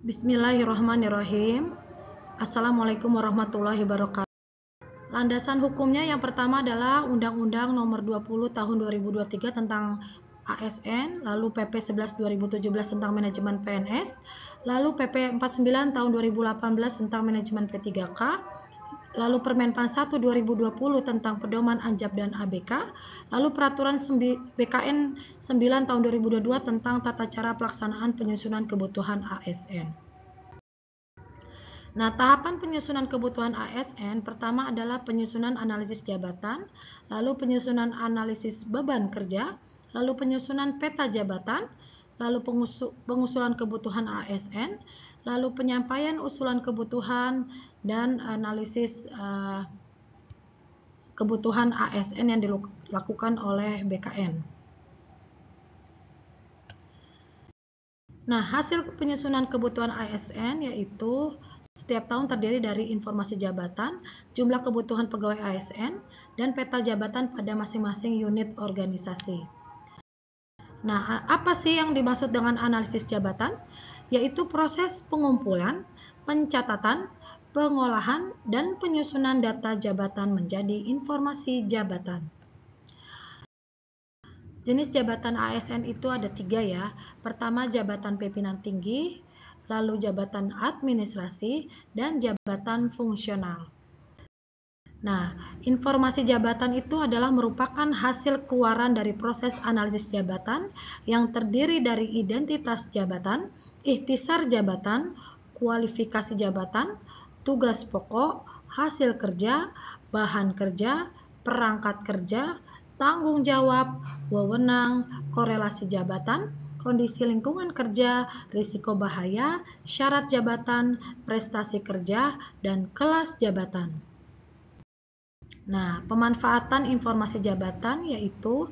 Bismillahirrahmanirrahim. Assalamualaikum warahmatullahi wabarakatuh. Landasan hukumnya yang pertama adalah Undang-Undang Nomor 20 Tahun 2023 tentang ASN, lalu PP 11 2017 tentang manajemen PNS, lalu PP 49 tahun 2018 tentang manajemen P3K, lalu Permenpan 1 2020 tentang pedoman Anjab dan ABK, lalu Peraturan BKN 9 tahun 2022 tentang tata cara pelaksanaan penyusunan kebutuhan ASN. Nah, tahapan penyusunan kebutuhan ASN pertama adalah penyusunan analisis jabatan, lalu penyusunan analisis beban kerja, lalu penyusunan peta jabatan, lalu pengusulan kebutuhan ASN, lalu penyampaian usulan kebutuhan, dan analisis kebutuhan ASN yang dilakukan oleh BKN. Nah, hasil penyusunan kebutuhan ASN yaitu setiap tahun terdiri dari informasi jabatan, jumlah kebutuhan pegawai ASN, dan peta jabatan pada masing-masing unit organisasi. Nah, apa sih yang dimaksud dengan analisis jabatan? Yaitu proses pengumpulan, pencatatan, pengolahan, dan penyusunan data jabatan menjadi informasi jabatan. Jenis jabatan ASN itu ada 3 ya. Pertama, jabatan pimpinan tinggi, lalu jabatan administrasi, dan jabatan fungsional. Nah, informasi jabatan itu adalah merupakan hasil keluaran dari proses analisis jabatan yang terdiri dari identitas jabatan, ikhtisar jabatan, kualifikasi jabatan, tugas pokok, hasil kerja, bahan kerja, perangkat kerja, tanggung jawab, wewenang, korelasi jabatan, kondisi lingkungan kerja, risiko bahaya, syarat jabatan, prestasi kerja, dan kelas jabatan. Nah, pemanfaatan informasi jabatan yaitu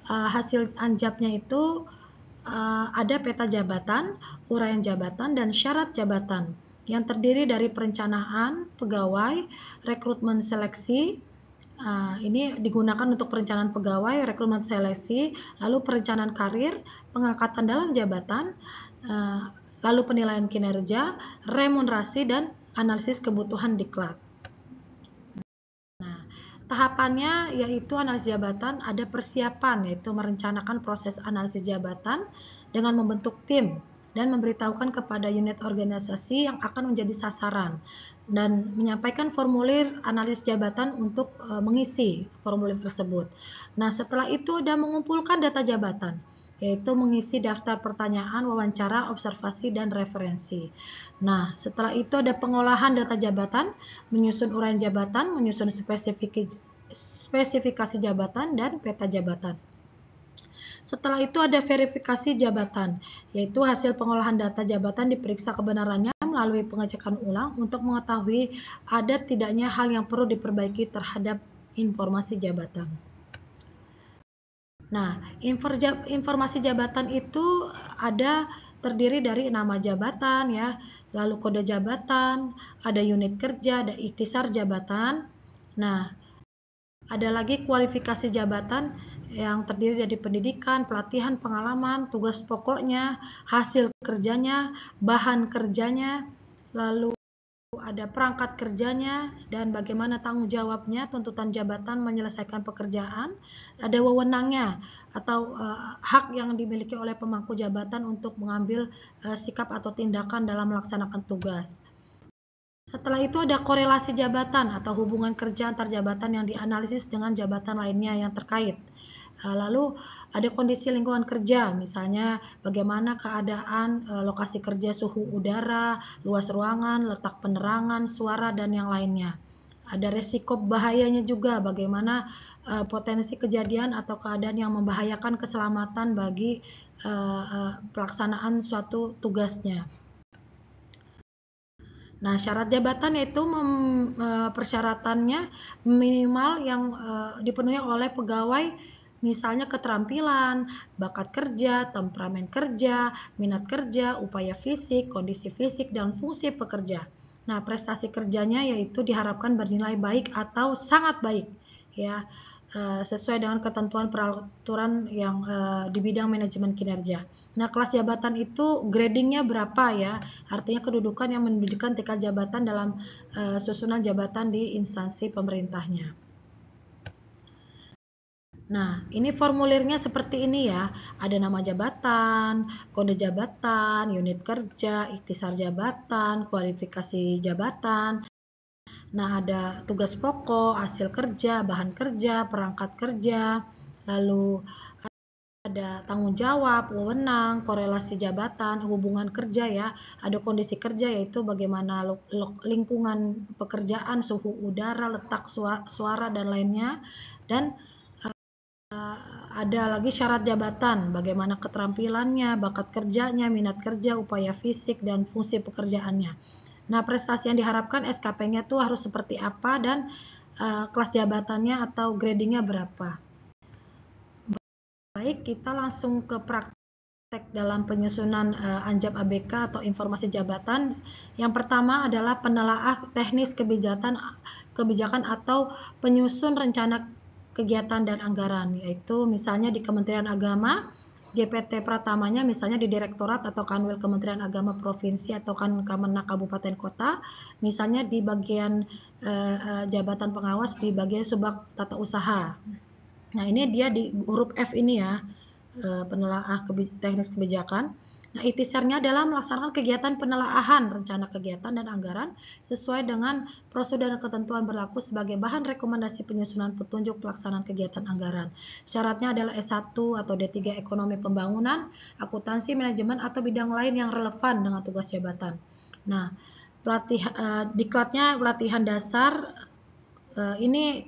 hasil anjabnya itu ada peta jabatan, uraian jabatan, dan syarat jabatan yang terdiri dari perencanaan pegawai, rekrutmen seleksi. Ini digunakan untuk perencanaan pegawai, rekrutmen seleksi, lalu perencanaan karir, pengangkatan dalam jabatan, lalu penilaian kinerja, remunerasi, dan analisis kebutuhan diklat. Nah, tahapannya yaitu analisis jabatan, ada persiapan yaitu merencanakan proses analisis jabatan dengan membentuk tim dan memberitahukan kepada unit organisasi yang akan menjadi sasaran dan menyampaikan formulir analisis jabatan untuk mengisi formulir tersebut. Nah, setelah itu ada mengumpulkan data jabatan, yaitu mengisi daftar pertanyaan, wawancara, observasi, dan referensi. Nah, setelah itu ada pengolahan data jabatan, menyusun uraian jabatan, menyusun spesifikasi jabatan, dan peta jabatan. Setelah itu ada verifikasi jabatan, yaitu hasil pengolahan data jabatan diperiksa kebenarannya melalui pengecekan ulang untuk mengetahui ada tidaknya hal yang perlu diperbaiki terhadap informasi jabatan. Nah, informasi jabatan itu ada terdiri dari nama jabatan ya, lalu kode jabatan, ada unit kerja, ada ikhtisar jabatan. Nah, ada lagi kualifikasi jabatan yang terdiri dari pendidikan, pelatihan, pengalaman, tugas pokoknya, hasil kerjanya, bahan kerjanya, lalu ada perangkat kerjanya dan bagaimana tanggung jawabnya, tuntutan jabatan menyelesaikan pekerjaan, ada wewenangnya atau hak yang dimiliki oleh pemangku jabatan untuk mengambil sikap atau tindakan dalam melaksanakan tugas. Setelah itu ada korelasi jabatan atau hubungan kerja antar jabatan yang dianalisis dengan jabatan lainnya yang terkait. Lalu ada kondisi lingkungan kerja, misalnya bagaimana keadaan lokasi kerja, suhu udara, luas ruangan, letak penerangan, suara, dan yang lainnya. Ada resiko bahayanya juga, bagaimana potensi kejadian atau keadaan yang membahayakan keselamatan bagi pelaksanaan suatu tugasnya. Nah, syarat jabatan yaitu persyaratannya minimal yang dipenuhi oleh pegawai, misalnya keterampilan, bakat kerja, temperamen kerja, minat kerja, upaya fisik, kondisi fisik, dan fungsi pekerja. Nah, prestasi kerjanya yaitu diharapkan bernilai baik atau sangat baik, ya. sesuai dengan ketentuan peraturan yang di bidang manajemen kinerja. Nah, kelas jabatan itu gradingnya berapa ya? Artinya kedudukan yang menunjukkan tingkat jabatan dalam susunan jabatan di instansi pemerintahnya. Nah, ini formulirnya seperti ini ya. Ada nama jabatan, kode jabatan, unit kerja, ikhtisar jabatan, kualifikasi jabatan. Nah, ada tugas pokok, hasil kerja, bahan kerja, perangkat kerja, lalu ada tanggung jawab, wewenang, korelasi jabatan, hubungan kerja ya, ada kondisi kerja yaitu bagaimana lingkungan pekerjaan, suhu udara, letak suara dan lainnya, dan ada lagi syarat jabatan, bagaimana keterampilannya, bakat kerjanya, minat kerja, upaya fisik, dan fungsi pekerjaannya. Nah, prestasi yang diharapkan SKP-nya tuh harus seperti apa dan kelas jabatannya atau gradingnya berapa. Baik, kita langsung ke praktek dalam penyusunan Anjab ABK atau informasi jabatan. Yang pertama adalah penelaah teknis kebijakan atau penyusun rencana kegiatan dan anggaran, yaitu misalnya di Kementerian Agama, JPT Pratamanya misalnya di Direktorat atau Kanwil Kementerian Agama Provinsi atau Kemenak Kabupaten Kota, misalnya di bagian jabatan pengawas di bagian Subbag Tata Usaha. Nah, ini dia di huruf F ini ya, penelaah teknis kebijakan. Nah, ikhtisarnya adalah melaksanakan kegiatan penelaahan rencana kegiatan dan anggaran sesuai dengan prosedur dan ketentuan berlaku sebagai bahan rekomendasi penyusunan petunjuk pelaksanaan kegiatan anggaran. Syaratnya adalah S1 atau D3 Ekonomi Pembangunan, Akuntansi, Manajemen atau bidang lain yang relevan dengan tugas jabatan. Nah, diklatnya pelatihan dasar ini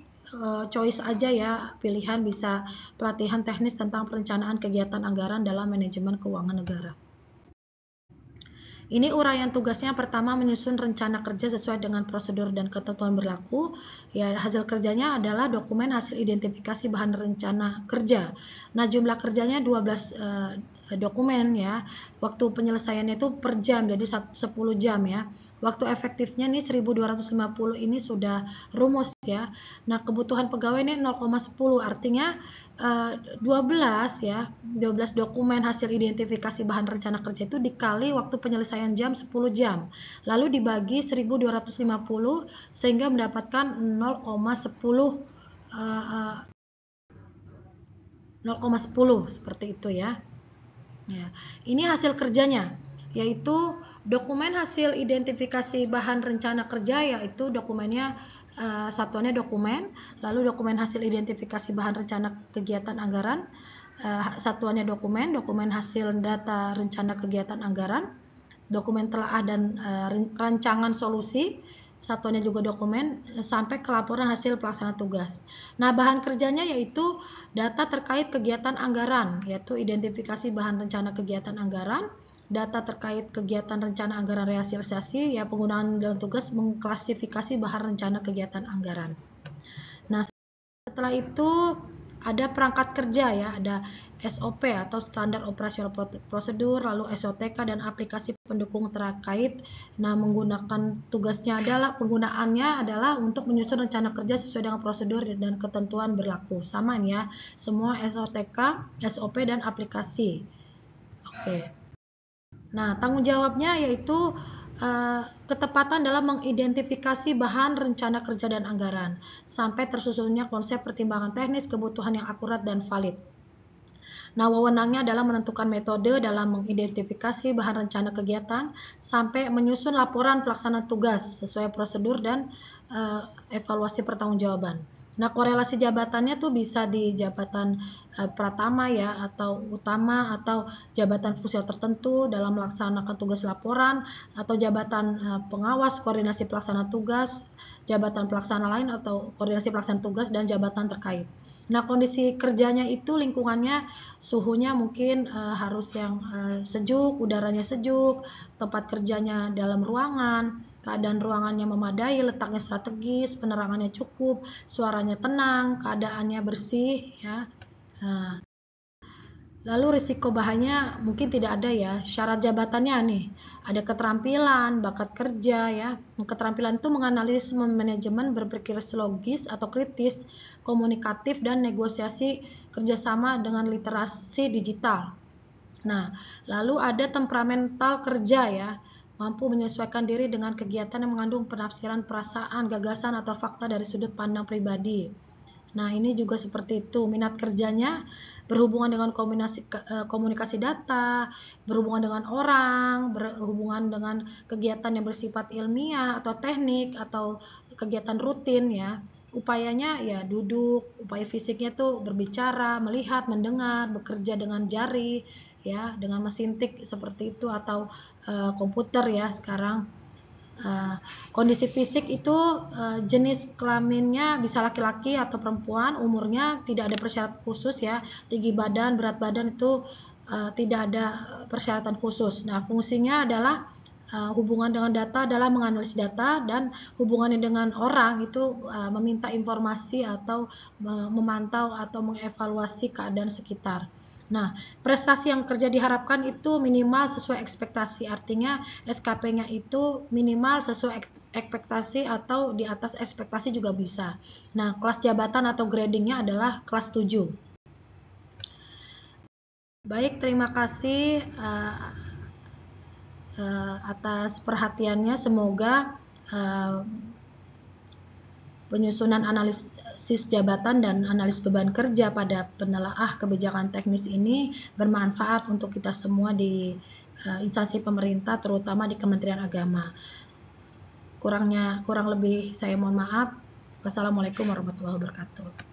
choice aja ya, pilihan bisa pelatihan teknis tentang perencanaan kegiatan anggaran dalam manajemen keuangan negara. Ini uraian tugasnya. Pertama, menyusun rencana kerja sesuai dengan prosedur dan ketentuan berlaku. Ya, hasil kerjanya adalah dokumen hasil identifikasi bahan rencana kerja. Nah, jumlah kerjanya 12 dokumen ya. Waktu penyelesaiannya itu per jam, jadi 10 jam ya. Waktu efektifnya nih 1250 ini sudah rumus ya. Nah, kebutuhan pegawai ini 0,10, artinya 12 ya, 12 dokumen hasil identifikasi bahan rencana kerja itu dikali waktu penyelesaian jam 10 jam, lalu dibagi 1250 sehingga mendapatkan 0,10 seperti itu ya. Ya, ini hasil kerjanya, yaitu dokumen hasil identifikasi bahan rencana kerja, yaitu dokumennya satuannya dokumen, lalu dokumen hasil identifikasi bahan rencana kegiatan anggaran, satuannya dokumen hasil data rencana kegiatan anggaran, dokumen telaah dan rancangan solusi, satuannya juga dokumen, sampai ke laporan hasil pelaksanaan tugas. Nah, bahan kerjanya yaitu data terkait kegiatan anggaran, yaitu identifikasi bahan rencana kegiatan anggaran, data terkait kegiatan rencana anggaran realisasi, ya penggunaan dalam tugas mengklasifikasi bahan rencana kegiatan anggaran. Nah, setelah itu ada perangkat kerja ya, ada SOP atau standar operasional prosedur, lalu SOTK dan aplikasi pendukung terkait. Nah, penggunaannya adalah untuk menyusun rencana kerja sesuai dengan prosedur dan ketentuan berlaku. Sama ya, semua SOTK, SOP dan aplikasi. Oke. Nah, tanggung jawabnya yaitu ketepatan dalam mengidentifikasi bahan rencana kerja dan anggaran sampai tersusunnya konsep pertimbangan teknis kebutuhan yang akurat dan valid. Nah, wewenangnya adalah menentukan metode dalam mengidentifikasi bahan rencana kegiatan sampai menyusun laporan pelaksanaan tugas sesuai prosedur dan evaluasi pertanggungjawaban. Nah, korelasi jabatannya tuh bisa di jabatan pratama ya, atau utama, atau jabatan fungsional tertentu dalam melaksanakan tugas laporan, atau jabatan pengawas koordinasi pelaksana tugas, jabatan pelaksana lain atau koordinasi pelaksana tugas, dan jabatan terkait. Nah, kondisi kerjanya itu lingkungannya suhunya mungkin harus yang sejuk, udaranya sejuk, tempat kerjanya dalam ruangan, keadaan ruangannya memadai, letaknya strategis, penerangannya cukup, suaranya tenang, keadaannya bersih ya. Nah, Lalu risiko bahayanya mungkin tidak ada ya. Syarat jabatannya nih, ada keterampilan, bakat kerja ya. Keterampilan itu menganalisis, manajemen, berpikir logis atau kritis, komunikatif, dan negosiasi kerjasama dengan literasi digital. Nah, lalu ada temperamental kerja ya, mampu menyesuaikan diri dengan kegiatan yang mengandung penafsiran perasaan, gagasan, atau fakta dari sudut pandang pribadi. Nah, ini juga seperti itu. Minat kerjanya berhubungan dengan komunikasi data, berhubungan dengan orang, berhubungan dengan kegiatan yang bersifat ilmiah atau teknik atau kegiatan rutin ya. Upayanya ya duduk, upaya fisiknya tuh berbicara, melihat, mendengar, bekerja dengan jari ya, dengan mesin tik seperti itu atau komputer ya sekarang. Kondisi fisik itu jenis kelaminnya bisa laki-laki atau perempuan, umurnya tidak ada persyaratan khusus ya, tinggi badan, berat badan itu tidak ada persyaratan khusus. Nah, fungsinya adalah hubungan dengan data adalah menganalisis data, dan hubungannya dengan orang itu meminta informasi atau memantau atau mengevaluasi keadaan sekitar. Nah, prestasi yang kerja diharapkan itu minimal sesuai ekspektasi, artinya SKP-nya itu minimal sesuai ekspektasi atau di atas ekspektasi juga bisa. Nah, kelas jabatan atau gradingnya adalah kelas 7. Baik, terima kasih atas perhatiannya. Semoga penyusunan analisis jabatan dan analis beban kerja pada penelaah kebijakan teknis ini bermanfaat untuk kita semua di instansi pemerintah, terutama di Kementerian Agama. Kurang lebih saya mohon maaf. Wassalamualaikum warahmatullahi wabarakatuh.